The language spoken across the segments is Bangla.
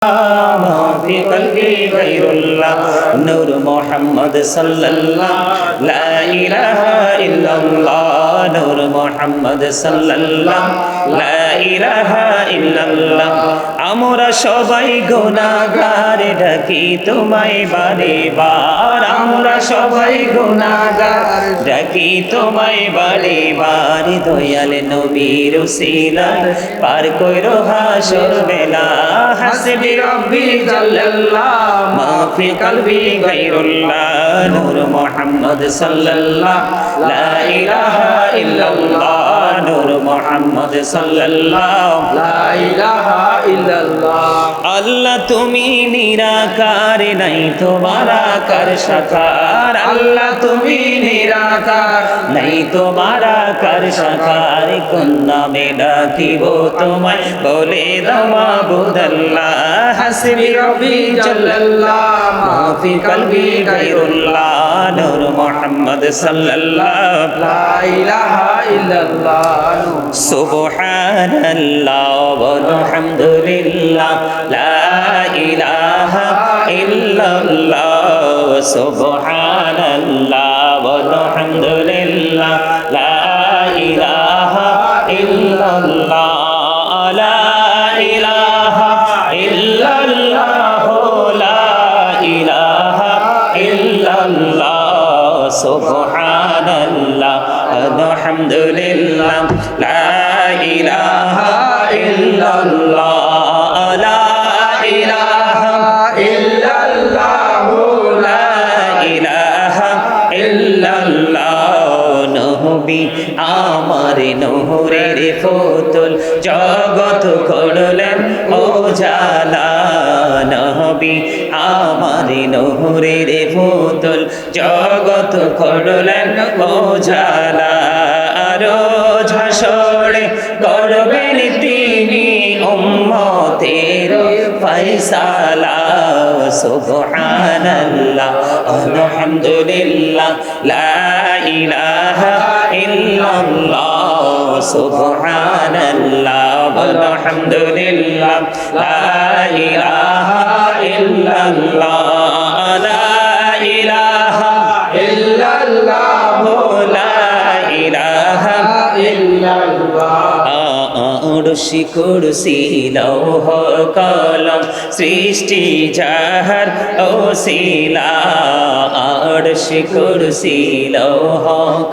في قلبي غير الله نور محمد صلى الله لا إله إلا الله نور محمد صلى الله لا إله إلا الله আমরা সবাই গুনাহগার ডাকি তোমায় বারে বার আমরা সবাই গুনাহগার ডাকি তোমায় বারে বার দয়াল নবীর উসিলায় পার কইরো হাসর বেলা হাসবি রব্বি জাল্লাল্লাহ মা ফি কলবি গায়রুল্লাহ নূর মুহাম্মদ সাল্লাল্লাহ লা ইলাহা ইল্লাল্লাহ নূর মুহাম্মদ সাল্লাল্লাহ লা ইলাহা ইল্লাল্লাহ আল্লাহ তুমি নিরাকার নাই তোমার আকার সাকার আল্লাহ তুমি নিরাকার নাই তোমার আকার সাকার কোন নামে ডাকিব তোমায় বলে দাও মাবুদাল্লাহ হাসবি রব্বি জাল্লাল্লাহ মা ফি কলবি গায়রুল্লাহ নূর মুহাম্মদ সাল্লাল্লাহ লা ইলাহা ইল্লাল্লাহ সুবহানাল্লাহ ওয়ালহামদুলিল্লাহ লা ইলাহা ইল্লাল্লাহ সুবহানাল্লাহ ওয়ালহামদুলিল্লাহ লা ইলাহা ইল্লাল্লাহ লা ইলাহা ইল্লাল্লাহ লা ইলাহা ইল্লাল্লাহ সুবহানাল্লাহ আলহামদুলিল্লাহ লা ইলাহা ইল্লাল্লাহ লা ইলাহা ইল্লাল্লাহ লা ইলাহা ইল্লাল্লাহ নবী আমার নূরের ফুতুল জগৎ করলেন উজালা নবী আমার নূরের ফুতুল জগৎ করলেন উজালা রোজ হাসরে করবেন তিনি উম্মতের ফয়সালা সুবহানাল্লাহ আলহামদুলিল্লাহ লা ইলাহা ইল্লাল্লাহ সুবহানাল্লাহ আলহামদুলিল্লাহ লা ইলাহা ইল্লাল্লাহ লা ইলাহা ইল্লাল্লাহ লা ইলাহা আরশি কুরসি লৌহ কলম সৃষ্টি যাহার ওসিলা আরশি কুরসি লৌহ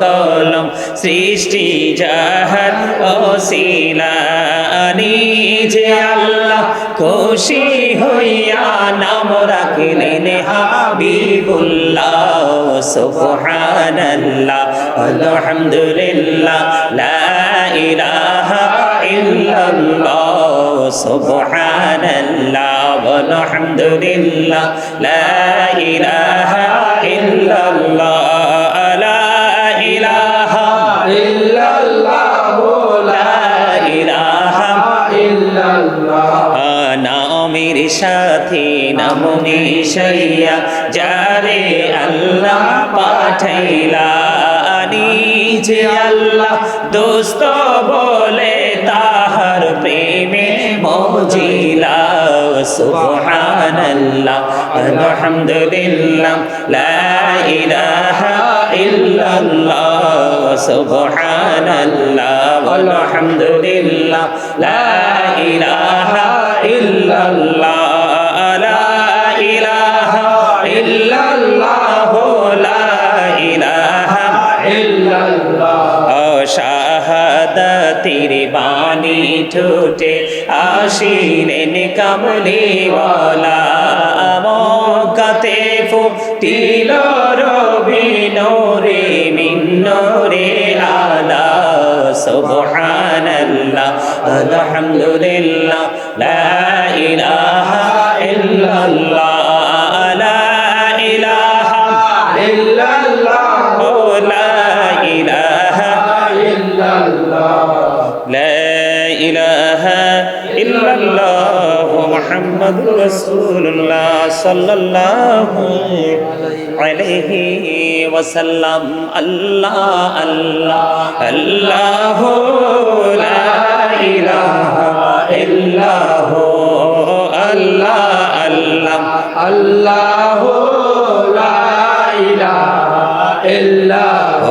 কলম সৃষ্টি যাহার ওসিলা নিজে আল্লাহ খুশি হইয়া নাম রাখলেন হাবিবুল্লাহ সুবহানাল্লাহ আলহামদুলিল্লাহ লা ইলাহা ইল্লাল্লাহ সুবহানাল্লাহ আলহামদুলিল্লাহ লা ইলাহা ইল্লাল্লাহ লা ইলাহা ইল্লাল্লাহ লা ইলাহা ইল্লাল্লাহ নামের সাথে নাম মিশাইয়া যারে আল্লাহ পাঠাইলা নিজে আল্লাহ দোস্ত বলে তাহার প্রেমে মজিলা সুবহানাল্লাহ আলহামদুলিল্লাহ লা ইলাহা ইল্লাল্লাহ সুবহানাল্লাহ আলহামদুলিল্লাহ লা ইলাহা ইল্লাল্লাহ লা ইলাহা ইল্লাল্লাহ লা ইলাহা ইল্লাল্লাহ শাহাদাতের বাণী ঠোঁটে আসিলেন কামলিওয়ালা মক্কাতে ফুটিল রবি নূরে মিন নূরে আলা সুবহানাল্লাহ আলহামদুলিল্লাহ লা ইলাহা ইল্লাল্লাহ লা ইলাহা ইল্লাল্লাহ লা ইলাহা ইল্লাল্লাহ লা ইলাহা ইল্লাল্লাহ মুহাম্মাদুর রাসূলুল্লাহ সাল্লাল্লাহু আলাইহি ওয়াসাল্লাম আল্লাহ আল্লাহ আল্লাহ লা ইলাহা ইল্লাহু আল্লাহ আল্লাহ আল্লাহু লা ইলাহা ইল্লাল্লাহ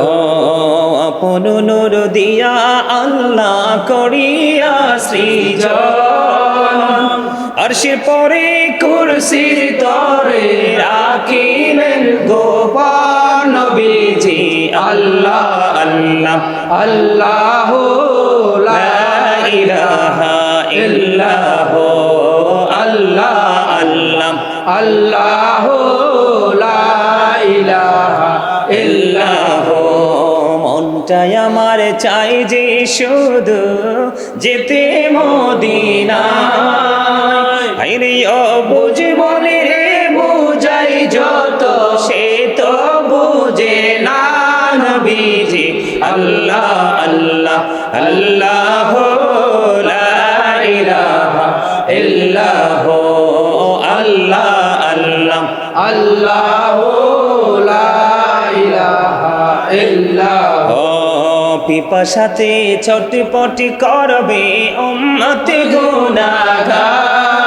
আপন নূর দিয়া আল্লাহ করিয়া সৃজন আরশের পরে কুরসির তরে রাখিলেন গোপন নবীজি আল্লাহ আল্লাহ আল্লাহু লা ইলাহা ইল্লাল্লাহ আল্লাহ আল্লাহ আল্লাহু লা ইলাহা ইল্লাল্লাহ মনটাই আমার চাই যে শুধু যেতে মদিনায় আইরে অবুঝ মনে রে বুঝাই যত সে তো বুঝে না নবীজি আল্লাহ আল্লাহ আল্লাহ লা ইলাহা ইল্লাল্লাহ আল্লাহ আল্লাহ আল্লাহু লা ইলাহা ইল্লাল্লাহ পিপাসাতে চটপটি করবে উম্মত গুনাহগার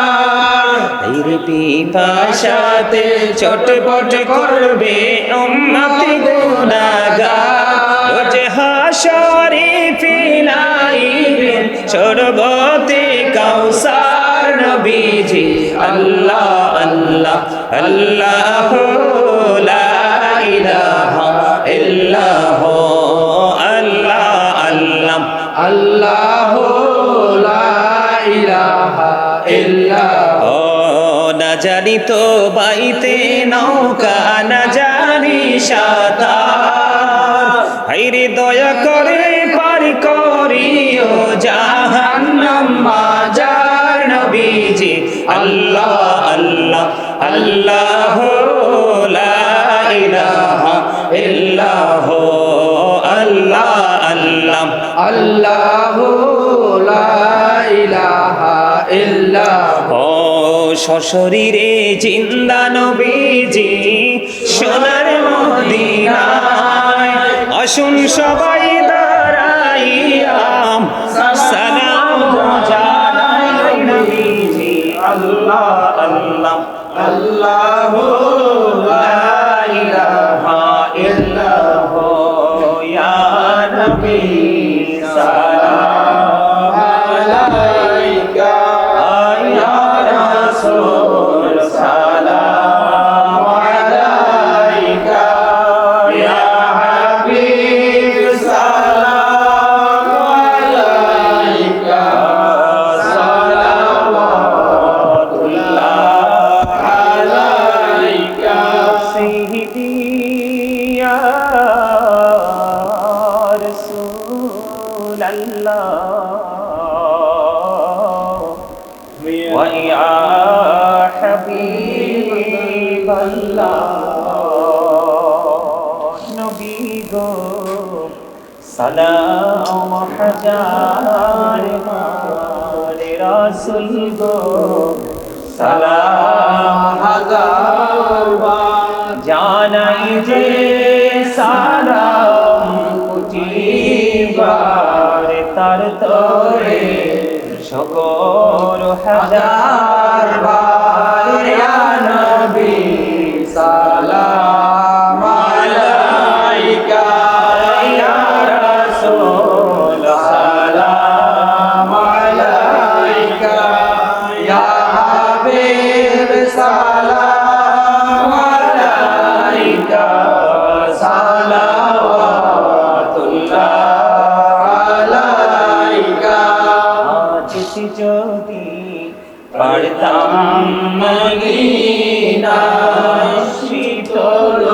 আইরে পিপাসাতে চটপটি করবে উম্মত গুনাহগার রোজ হাশরে ফিলাইবেন শরবতে কাউসার নবীজি আল্লাহ আল্লাহ আল্লাহ লা ইলাহা ইল্লাল্লাহ আল্লাহু লা ইলাহা ইল্লাল্লাহ না জানি তো বাইতে নৌকা না জানি সাঁতার হাইরে দয়া করে পার করিও জাহান্নাম মাজার নবীজি আল্লাহ আল্লাহ আল্লাহ লা ইলাহা ইল্লাল্লাহ আল্লাহ আল্লাহ আল্লাহু লা ইলাহা ইল্লাল্লাহ সশরীরে জিন্দা নবীজি সোনার মদিনায় আসুন সবাই দাঁড়াইয়াম সালাম জানাই নবীজি আল্লাহ আল্লাহ আল্লাহু লা ইলাহা ইল্লাল্লাহ ইয়া নবী সালাম আলাইকা ইয়া রাসূল সালাম আলাইকা ইয়া হাবিব সালাম আলাইকা সালাওয়াতুল্লাহ আলাইকা সাইয়্যিদি ইয়া রাসূলাল্লাহ ওয়া ইয়া হাবিবাল্লাহ নবী গো সালাম হাজার মারে রাসূল গো সালাম হাজার বার জানাই যে সালাম কুটিবার তার তরে সকল হাজার বার ইয়া নবী সালাম আলাইকা ইয়া রাসূল সালাম আলাইকা ইয়া হাবিব সালাম আলাইকা সালাওয়াতুল্লাহ আলাইকা আজ যদি পারতাম মদিনা শীতল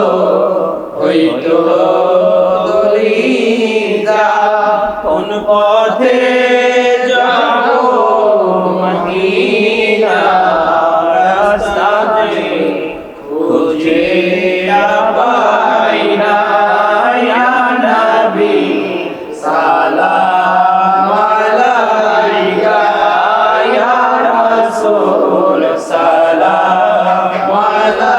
হইতো দলিজা কোন পথে যাব মদিনা রাস্তাতে খুঁজে পাই না ইয়া নবী সালাম আলাইকা ইয়া রাসূল সালাম আলাইকা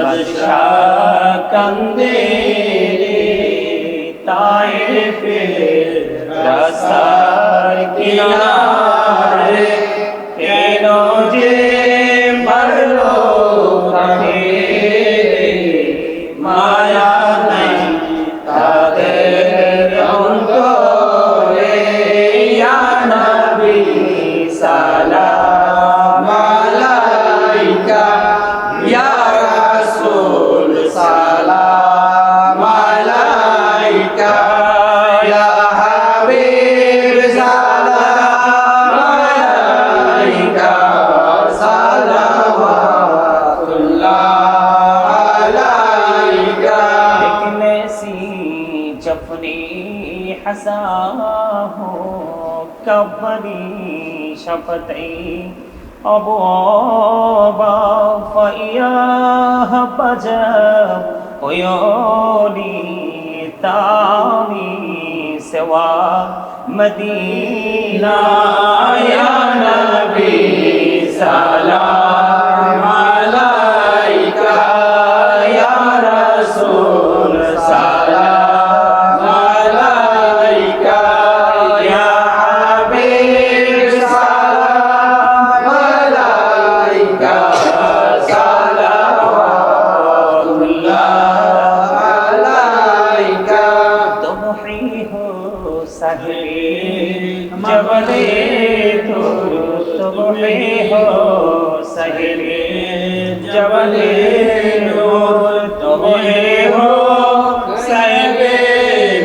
বাদশাহ কান্দে তায়েফের রাস্তার কিনারে কেন যে মারলো তাকে মায়া নাই তাদের অন্তরে ইয়া নবী সালাম আলাইকা ইয়া রাসূল সালাম আলাইকা ইয়া হাবিব সালাম আলাইকা সালাওয়াতুল্লাহ আলাইকা দেখলে সি জফনি हसा हो कबरी शफतई अबोबा फैयाह बजब होयोनी तामी सवा मदीना या नबी सलाम अलैका या रसूल सलाम जबले तुमहे हो सहेले जबले नूर तुम्हे हो सहेले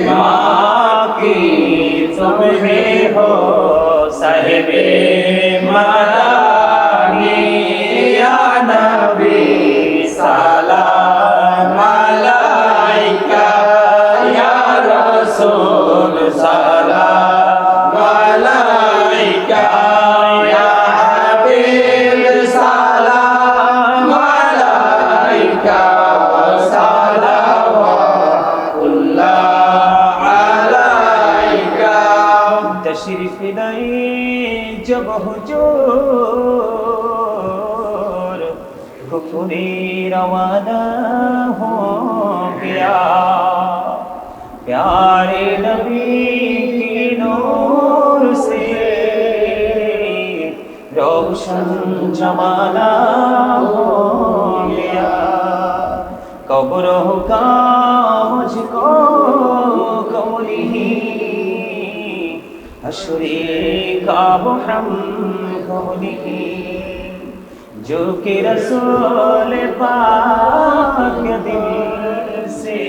माँ की तुम्हे हो सहेले मदानी या नबी सलाम अलैका या रसूल सलाम तशरीफ लाए जब हुजूर कुफरी रवाना हो गया प्यारे नबी की नूर से रोशन जमाना हो गया कब्रों का मुझको कौली हश्रे का हम होली जो कि रसूल पाक दिल से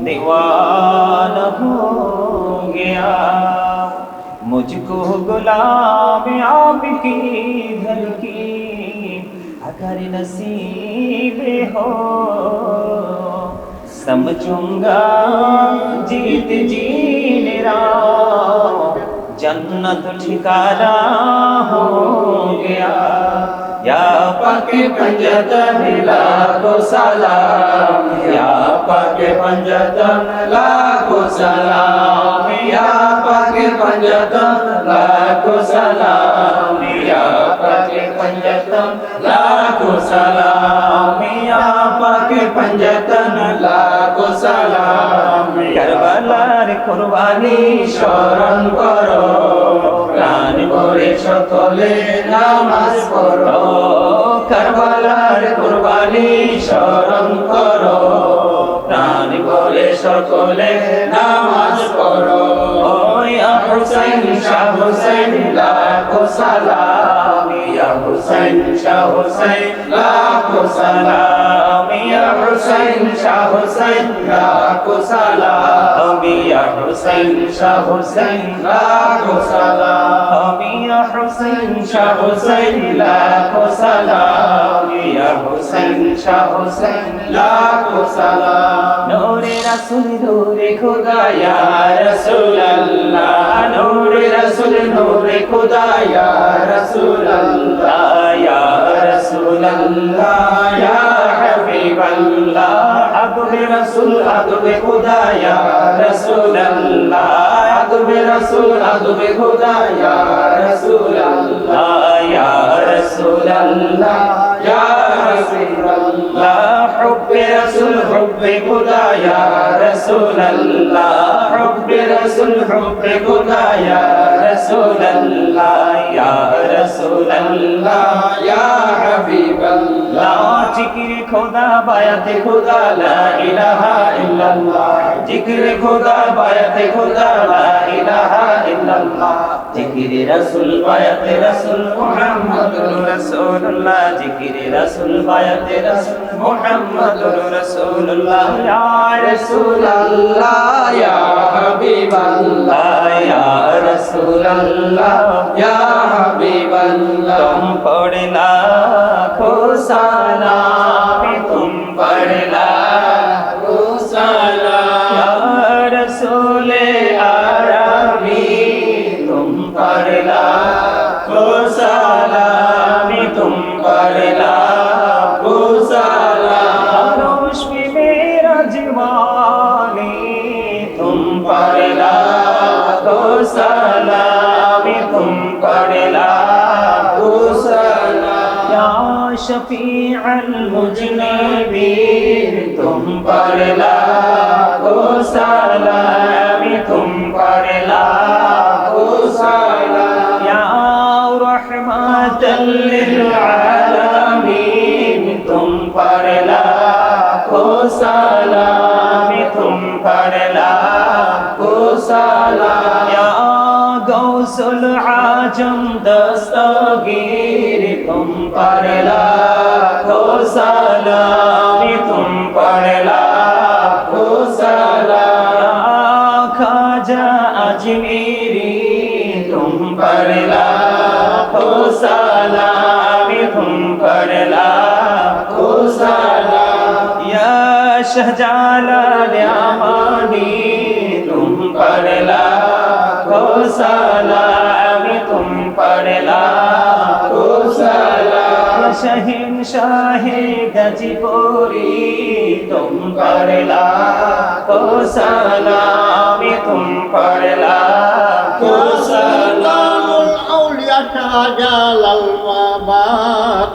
दीवाना हो गया मुझको गुलाम आपकी घर की अगर नसीब हो समझूंगा जीत जी मेरा जन्नत ठिकाना हो गया या पाके पंजतन लाखों सलाम या पाके पंजतन लाखों सलाम या पाके पंजतन लाखों सलाम या पाके पंजतन लाखों सलाम या पाके पंजतन लाखों सलाम करबलार कुर्बानी स्मरण करो প্রাণ ভরে সকলে নামাজ পড়ো কারবালার কুরবানি স্মরণ করো প্রাণ ভরে সকলে নামাজ পড়ো ইয়া হুসাইন শাহ হুসাইন লাখো সালাম ইয়া হুসাইন শাহ হুসাইন লাখো সালাম ইয়া হুসাইন শাহ হুসাইন লাখো সালাম ইয়া হুসাইন শাহ হুসাইন লাখো সালাম ইয়া হুসাইন শাহ হুসাইন লাখো সালাম ইয়া হুসাইন শাহ হুসাইন লাখো সালাম নূরে রাসূল নূরে খোদা ইয়া রাসূলুল্লাহ নূরে রাসূল নূরে খোদা ইয়া রাসূলুল্লাহ ইয়া রাসূলুল্লাহ ইয়া হাবিবাল্লাহ আদবে রাসূল আদবে খোদা ইয়া রাসূলুল্লাহ আদবে রাসূল আদবে খোদা ইয়া রাসূলুল্লাহ ইয়া রাসূলুল্লাহ ইয়া হাবিবাল্লাহ حب رسول حب خدا یا رسول اللہ حب رسول حب خدا یا رسول اللہ یا رسول اللہ یا حبیب اللہ ذکر خدا بیعت خدا لا الہ الا اللہ ذکر خدا بیعت خدا لا الہ الا اللہ ذکر رسول بیعت رسول محمد رسول اللہ ذکر رسول بیعت رسول محمد رسول اللہ یا رسول اللہ یا حبیب اللہ یا رسول اللہ یا حبیب اللہ تم پڑھ لاکھوں سلام تم پڑھ لاکھوں سلام یا رسول عربی تم پڑھ لاکھوں سلام تم پڑھ لاکھوں سلام روش میں میرا جوانی تم پڑھ لاکھوں سلام تم پڑھ لاکھوں سلام یا شفیع المذنبین تم پڑھ لاکھوں سلام تم پڑھ لاکھوں سلام یا رحمت للعالمین تم پڑھ لاکھوں سلام تم پڑھ لاکھوں سلام یا غوث العجم دستگیر تم پڑھ لاکھوں سلام تم پڑھ لاکھوں سلام یا خواجہ اجمیری تم پڑھ لاکھوں سلام تم پڑھ لاکھوں سلام یا شہجلال امانی تم پڑھ لاکھوں سلام تم پڑھ لاکھوں سلام شہنشاہ گجپوری تم پڑھ لاکھوں سلام تم پڑھ لاکھوں سلام الاولیاء جلال الوبا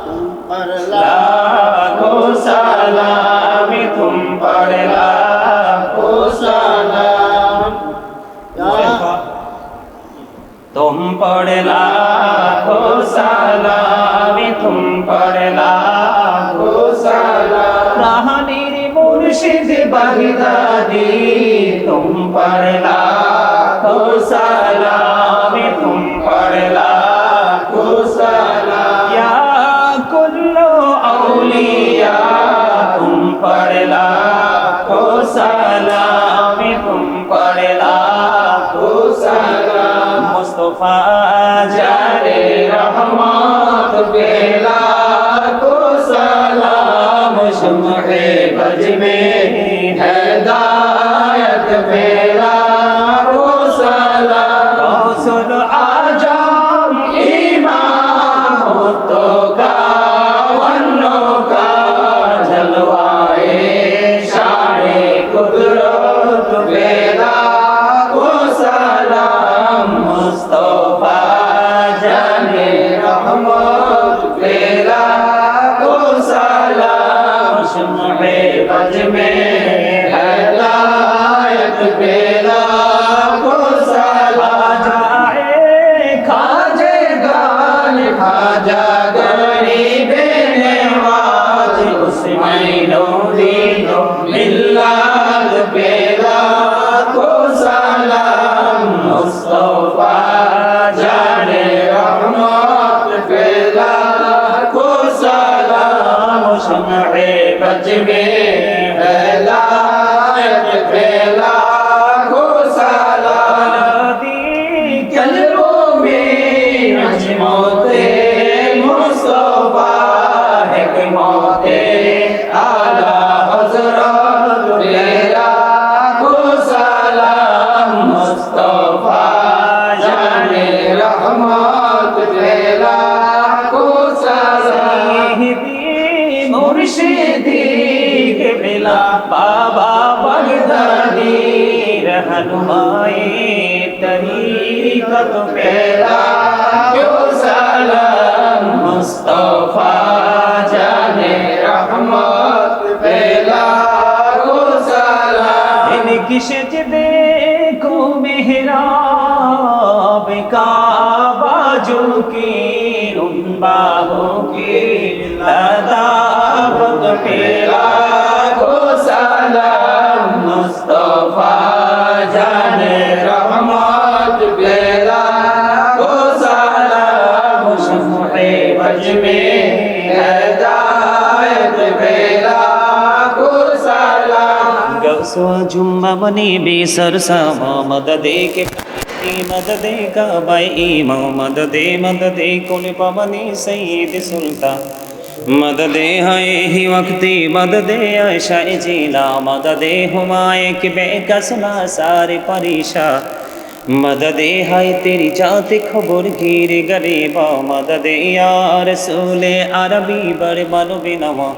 تم پر لاکھوں سلام تم پڑھ لاکھوں سلام تم پڑھ لاکھوں سلام تم پڑھ لاکھوں سلام راہنیر مرشد بغدادی تم پڑھ لاکھوں سلام تم پڑھ لاکھوں سلام یا کل اولیاء تم پڑھ لاکھوں سلام تم پڑھ لاکھوں سلام مصطفیٰ جانے رحمت پہ لاکھوں سلام شمع بج میں ہدایت پہ لاکھوں سلام غوث العجم امام تو کا ونوں کا جلوائے شان قدرت پہ لاکھوں سلام مصطفیٰ جانے رحمت پہ لاکھوں سلام شمع بج میں ہدایت پہ لاکھوں سلام خواجہ گان خواجہ غریب نواز اس مینودین ملت پہ لاکھوں سلام مصطفیٰ جانے رحمت پہ لاکھوں سلام شمع بج میں ہدایت پہ لاکھوں سلام قلبوں میں عظمت مصطفیٰ حکمت اعلیٰ حضرت پہ لاکھوں سلام مصطفیٰ جانے رحمت پہ لاکھوں سلام مرشدی کے بلا بابا بغدادی رہنمائی طریقت پہ لاکھوں سلام مصطفیٰ جانے رحمت پہ से देखो मेहराब काबा जो की उन बाहों की लतावत पेरा को सलाम मुस्तफा जाने रहमत बेला को सलाम शफ़े वज में हिदायत बेला को सलाम गौसो जुम्मा बनी बेसर सामा मददे के मददे का बाई मददे कुल पवनी सईद सुल्तान मददे हाय ही वक्ती मददे आयशा जिला मददे हुमाए के बेकसना सारे परीशा मददे हाय तेरी जाते खबर गिर गरीबा मददे या रसूले अरबी बर बनो बिनवा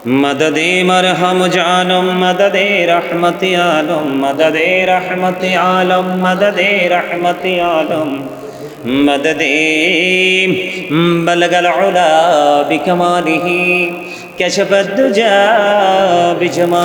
मददे मरहम जानम मददे रहमत आलम मददे रहमत आलम मददे रहमत आलम मददे बलगल उला बिकमालिही कशफ दुजा बिजमा